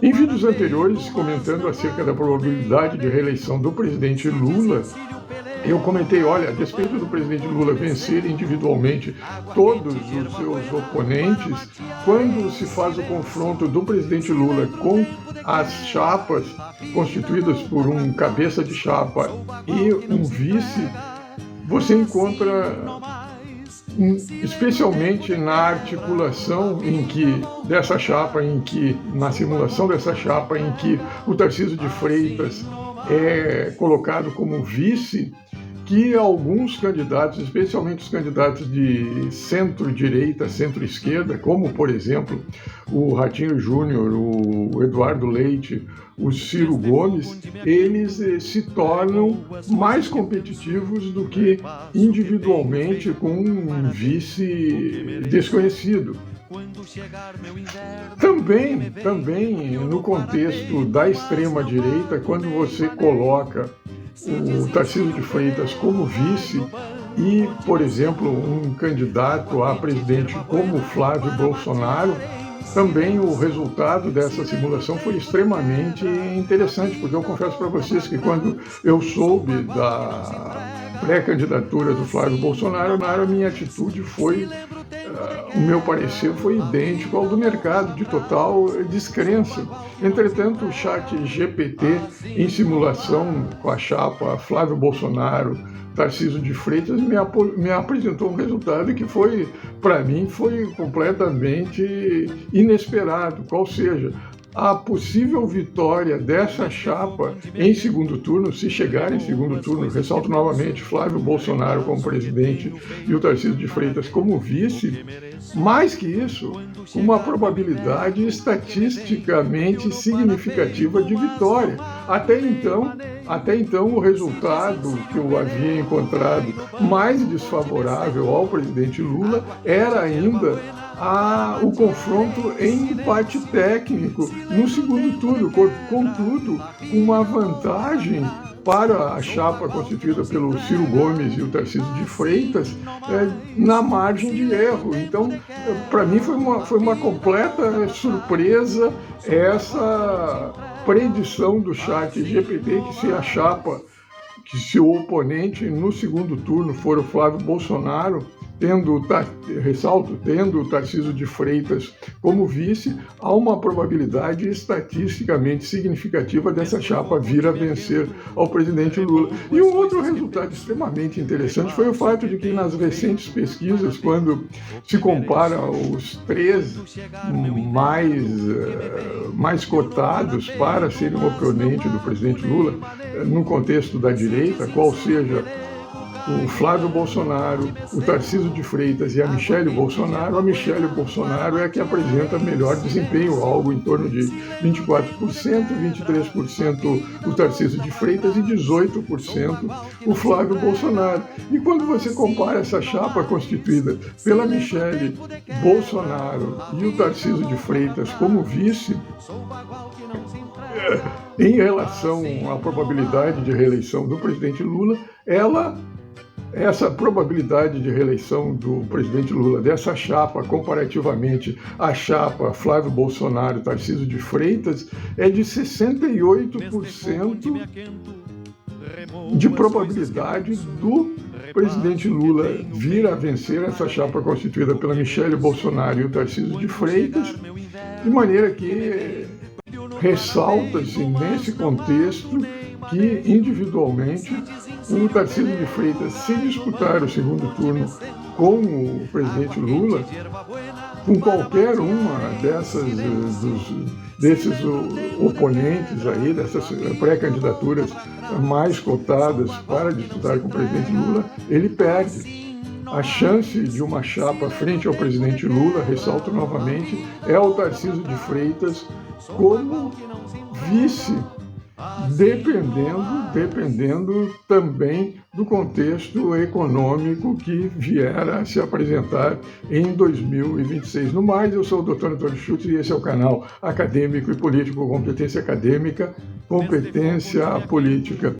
Em vídeos anteriores, comentando acerca da probabilidade de reeleição do presidente Lula, eu comentei, olha, a despeito do presidente Lula vencer individualmente todos os seus oponentes, quando se faz o confronto do presidente Lula com as chapas constituídas por um cabeça de chapa e um vice, você encontra, especialmente na articulação dessa chapa, na simulação dessa chapa, em que o Tarcísio de Freitas é colocado como vice, que alguns candidatos, especialmente os candidatos de centro-direita, centro-esquerda, como, por exemplo, o Ratinho Júnior, o Eduardo Leite, o Ciro Gomes, eles se tornam mais competitivos do que individualmente com um vice desconhecido. Também no contexto da extrema-direita, quando você coloca o Tarcísio de Freitas como vice e, por exemplo, um candidato a presidente como Flávio Bolsonaro, também o resultado dessa simulação foi extremamente interessante, porque eu confesso para vocês que quando eu soube da pré-candidatura do Flávio Bolsonaro, a minha atitude foi, o meu parecer foi idêntico ao do mercado, de total descrença. Entretanto, o ChatGPT, em simulação com a chapa Flávio Bolsonaro, Tarcísio de Freitas, me apresentou um resultado que foi, para mim, foi completamente inesperado, qual seja, a possível vitória dessa chapa em segundo turno, se chegar em segundo turno, ressalto novamente, Flávio Bolsonaro como presidente e o Tarcísio de Freitas como vice, mais que isso, uma probabilidade estatisticamente significativa de vitória. Até então, o resultado que eu havia encontrado mais desfavorável ao presidente Lula era ainda o confronto em empate técnico no segundo turno, contudo, uma vantagem para a chapa constituída pelo Ciro Gomes e o Tarcísio de Freitas na margem de erro. Então, para mim foi uma completa surpresa essa predição do ChatGPT que se o oponente no segundo turno for o Flávio Bolsonaro, tendo o Tarcísio de Freitas como vice, há uma probabilidade estatisticamente significativa dessa chapa vir a vencer ao presidente Lula. E um outro resultado extremamente interessante foi o fato de que nas recentes pesquisas, quando se compara os três mais cotados para serem o oponente do presidente Lula, no contexto da direita, qual seja o Flávio Bolsonaro, o Tarcísio de Freitas e a Michele Bolsonaro, é a que apresenta melhor desempenho, algo em torno de 24%, 23% o Tarcísio de Freitas e 18% o Flávio Bolsonaro. E quando você compara essa chapa constituída pela Michele Bolsonaro e o Tarcísio de Freitas como vice, em relação à probabilidade de reeleição do presidente Lula, essa probabilidade de reeleição do presidente Lula, dessa chapa, comparativamente à chapa Flávio Bolsonaro e Tarcísio de Freitas, é de 68% de probabilidade do presidente Lula vir a vencer essa chapa constituída pela Michele Bolsonaro e o Tarcísio de Freitas, de maneira que ressalta-se nesse contexto que, individualmente, o Tarcísio de Freitas, se disputar o segundo turno com o presidente Lula, com qualquer uma desses oponentes aí, dessas pré-candidaturas mais cotadas para disputar com o presidente Lula, ele perde. A chance de uma chapa frente ao presidente Lula, ressalto novamente, é o Tarcísio de Freitas como vice, dependendo também do contexto econômico que vier a se apresentar em 2026. No mais, eu sou o Dr. Antônio Schutz e esse é o canal Acadêmico e Político, Competência Acadêmica, Competência Política.